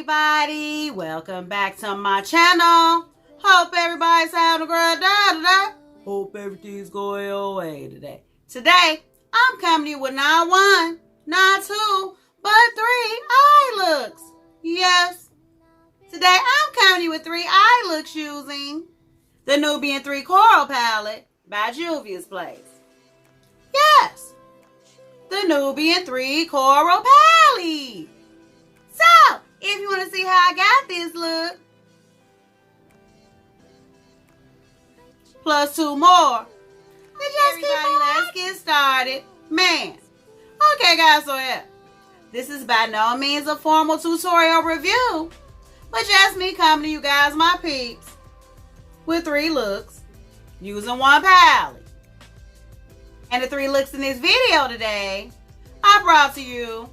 everybody, welcome back to my channel. Hope everybody's having a great day today. Hope everything's going your way today. Today, I'm coming to you with not one, not two, but 3 eye looks. Yes, today I'm coming to you with 3 eye looks using the Nubian 3 Coral Palette by Juvia's Place. Yes, the Nubian 3 Coral Palette. So, if you want to see how I got this look, plus 2 more, then just everybody, let's get started. Man, okay guys, so yeah, this is by no means a formal tutorial review, but just me coming to you guys, my peeps, with 3 looks using 1 palette. And the 3 looks in this video today are brought to you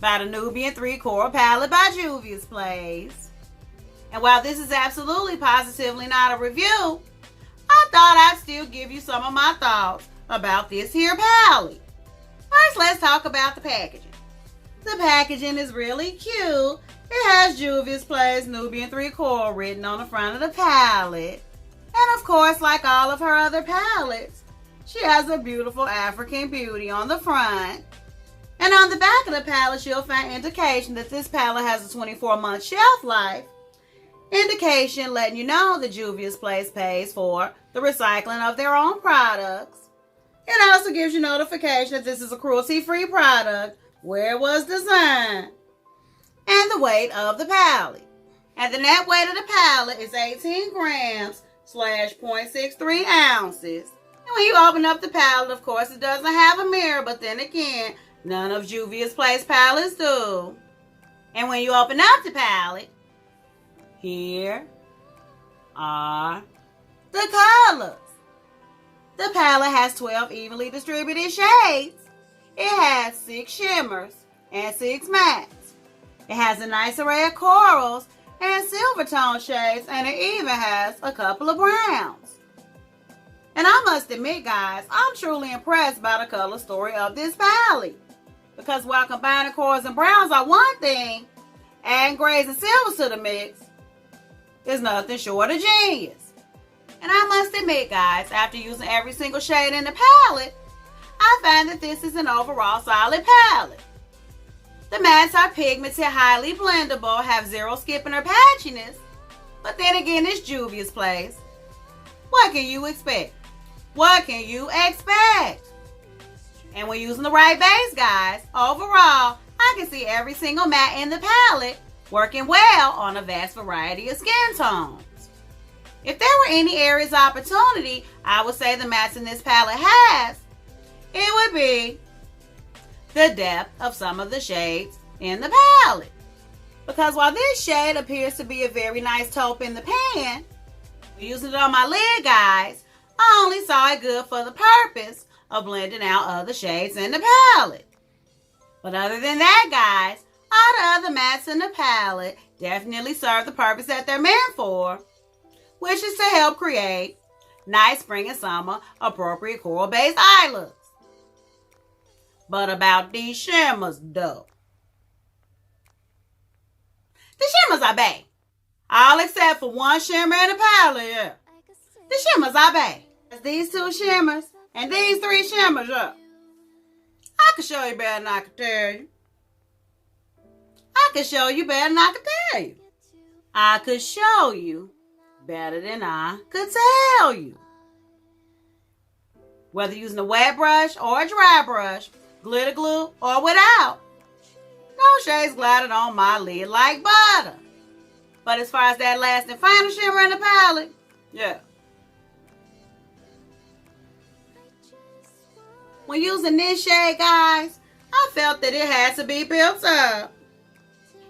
by the Nubian 3 Coral Palette by Juvia's Place. And while this is absolutely positively not a review, I thought I'd still give you some of my thoughts about this here palette. First, let's talk about the packaging. The packaging is really cute. It has Juvia's Place Nubian 3 Coral written on the front of the palette. And of course, like all of her other palettes, she has a beautiful African beauty on the front. And on the back of the palette, you'll find indication that this palette has a 24-month shelf life. Indication letting you know that Juvia's Place pays for the recycling of their own products. It also gives you notification that this is a cruelty-free product, where it was designed, and the weight of the palette. And the net weight of the palette is 18 grams / 0.63 ounces. And when you open up the palette, of course, it doesn't have a mirror, but then again, none of Juvia's Place palettes do. And when you open up the palette, here are the colors. The palette has 12 evenly distributed shades. It has 6 shimmers and 6 mattes. It has a nice array of corals and silver tone shades, and it even has a couple of browns. And I must admit, guys, I'm truly impressed by the color story of this palette. Because while combining corals and browns are one thing, adding grays and silvers to the mix is nothing short of genius. And I must admit, guys, after using every single shade in the palette, I find that this is an overall solid palette. The mattes are pigmented, highly blendable, have 0 skipping or patchiness, but then again, it's Juvia's Place. What can you expect? What can you expect? And when using the right base, guys, overall, I can see every single matte in the palette working well on a vast variety of skin tones. If there were any areas of opportunity I would say the mattes in this palette has, it would be the depth of some of the shades in the palette. Because while this shade appears to be a very nice taupe in the pan, using it on my lid, guys, I only saw it good for the purpose of blending out other shades in the palette. But other than that, guys, all the other mattes in the palette definitely serve the purpose that they're meant for, which is to help create nice spring and summer appropriate coral-based eye looks. But about these shimmers, though. The shimmers are bad. All except for 1 shimmer in the palette, yeah. The shimmers are bad. These 2 shimmers and these 3 shimmers, yeah. I can show you better than I can tell you. I can show you better than I can tell you. I could show you better than I could tell you. Whether using a wet brush or a dry brush, glitter glue or without, no shades glided on my lid like butter. But as far as that last and final shimmer in the palette, yeah. When using this shade, guys, I felt that it had to be built up.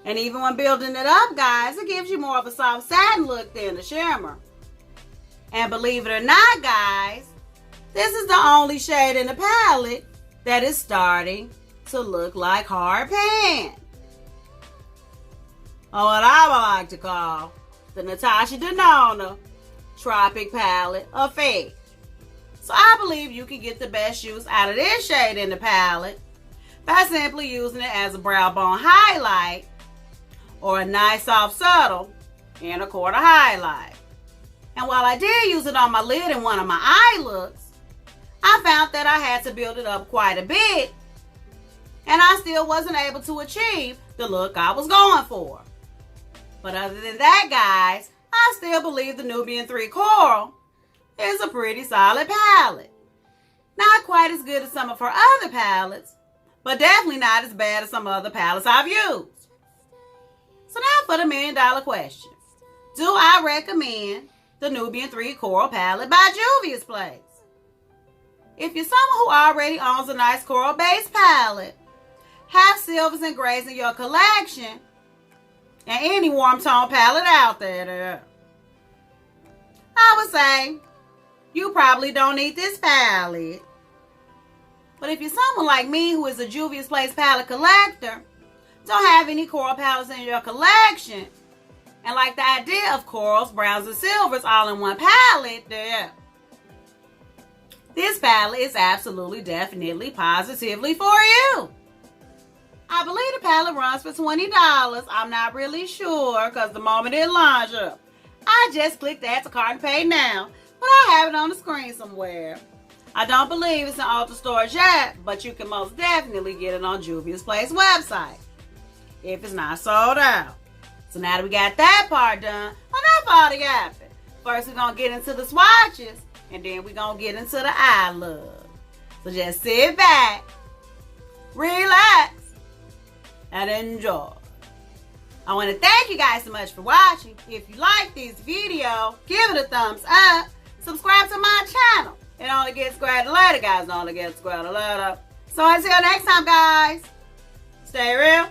And even when building it up, guys, it gives you more of a soft satin look than the shimmer. And believe it or not, guys, this is the only shade in the palette that is starting to look like hard pan. Or what I would like to call the Natasha Denona Tropic Palette Effect. So I believe you can get the best use out of this shade in the palette by simply using it as a brow bone highlight or a nice soft subtle inner quarter highlight. And while I did use it on my lid in one of my eye looks, I found that I had to build it up quite a bit, and I still wasn't able to achieve the look I was going for. But other than that, guys, I still believe the Nubian 3 Coral is a pretty solid palette. Not quite as good as some of her other palettes, but definitely not as bad as some other palettes I've used. So now for the $1 million question. Do I recommend the Nubian 3 Coral palette by Juvia's Place? If you're someone who already owns a nice coral base palette, have silvers and grays in your collection, and any warm tone palette out there, I would say you probably don't need this palette. But if you're someone like me who is a Juvia's Place palette collector, don't have any coral palettes in your collection, and like the idea of corals, browns, and silvers all in one palette, this palette is absolutely, definitely, positively for you. I believe the palette runs for $20. I'm not really sure because the moment it launched up, I just clicked add to cart and pay now, but I have it on the screen somewhere. I don't believe it's in Ulta stores yet, but you can most definitely get it on Juvia's Place website if it's not sold out. So now that we got that part done, enough already happened. First, we're going to get into the swatches, and then we're going to get into the eye look. So just sit back, relax, and enjoy. I want to thank you guys so much for watching. If you like this video, give it a thumbs up. Subscribe to my channel. It only gets squared later, guys. It only gets squared later. So until next time, guys, stay real,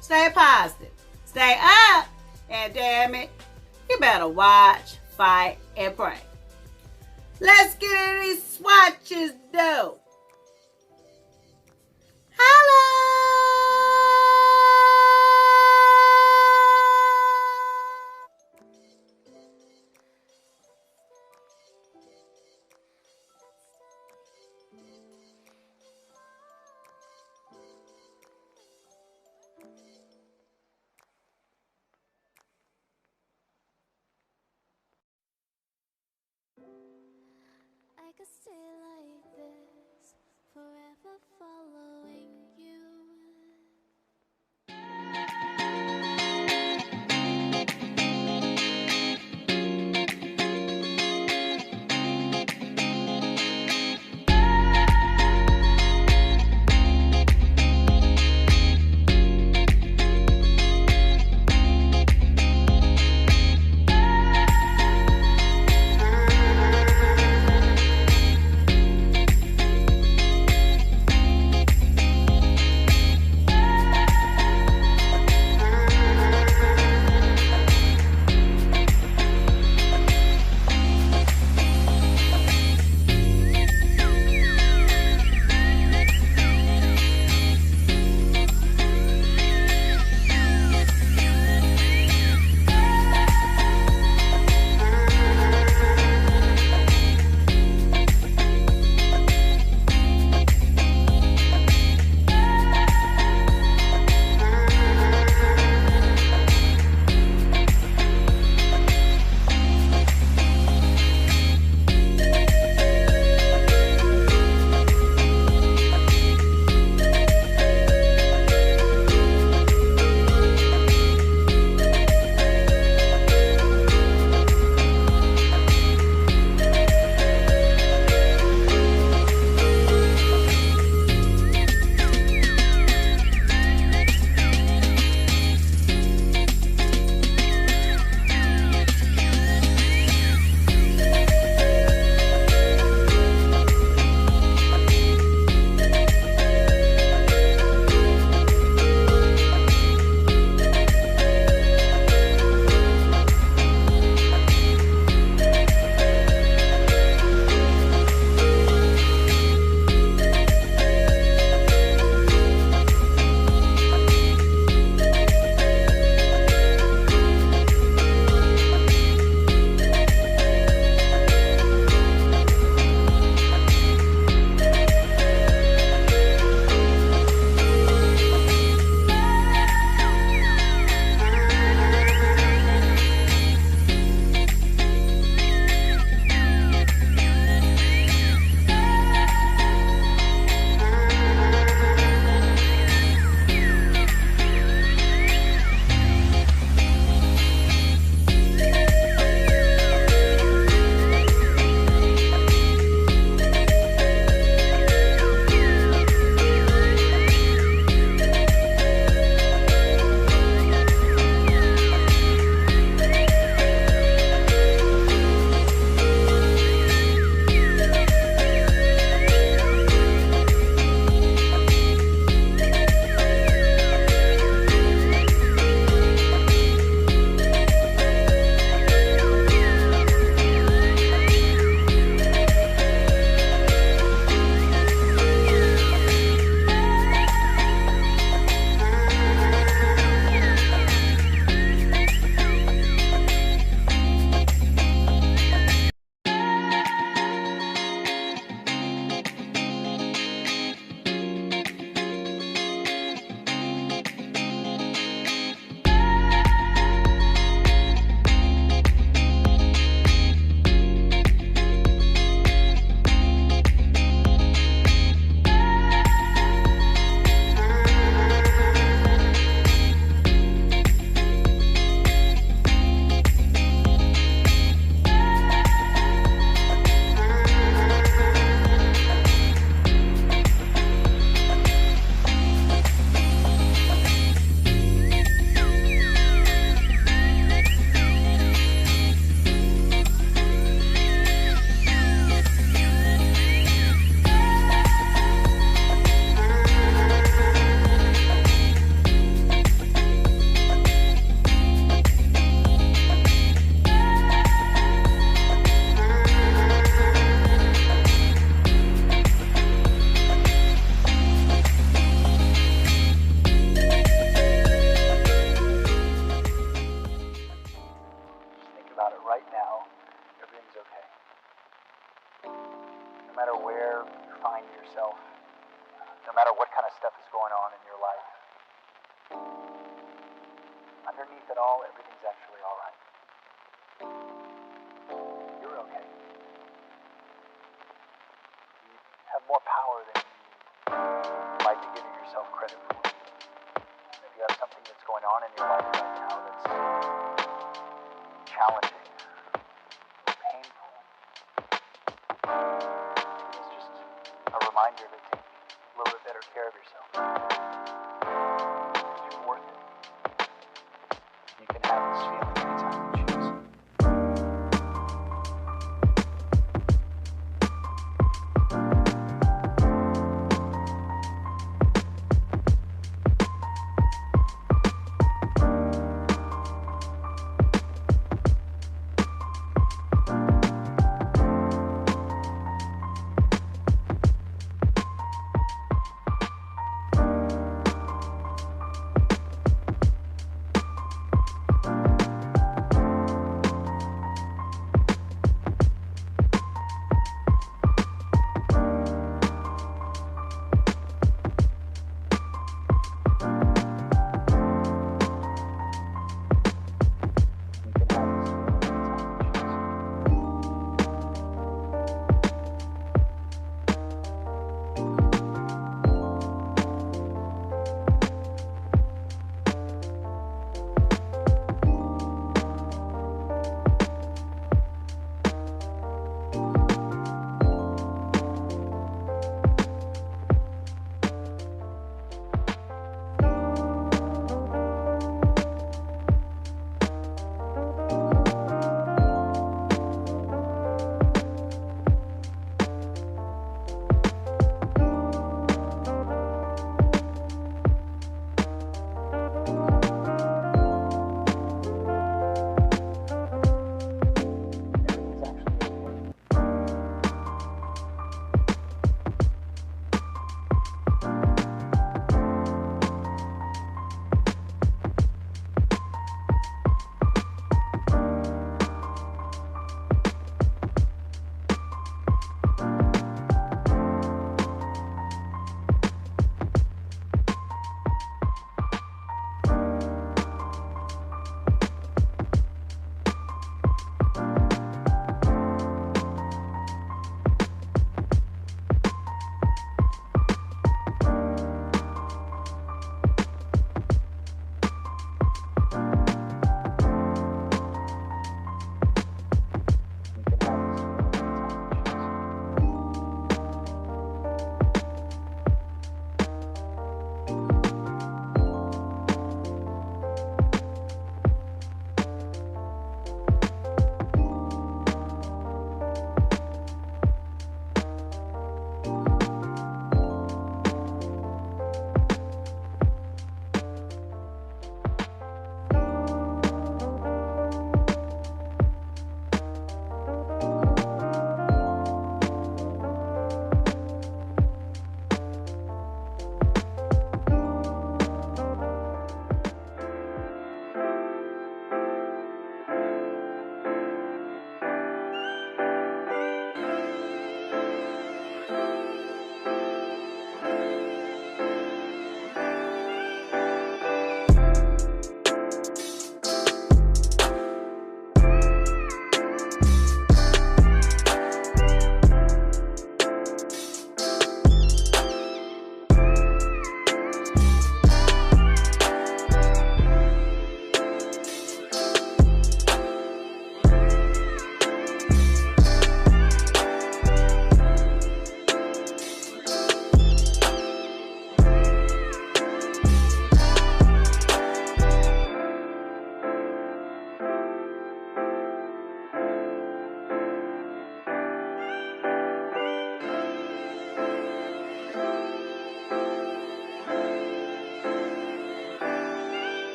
stay positive, stay up, and damn it, you better watch, fight, and pray. Let's get into these swatches, though. I could stay like this, forever following you. underneath it all, everything's actually alright. You're okay. You have more power than you might be giving yourself credit for. If you have something that's going on in your life right now that's challenging, painful, it's just a reminder to take a little bit better care of yourself. Because you're worth it. You can have this feeling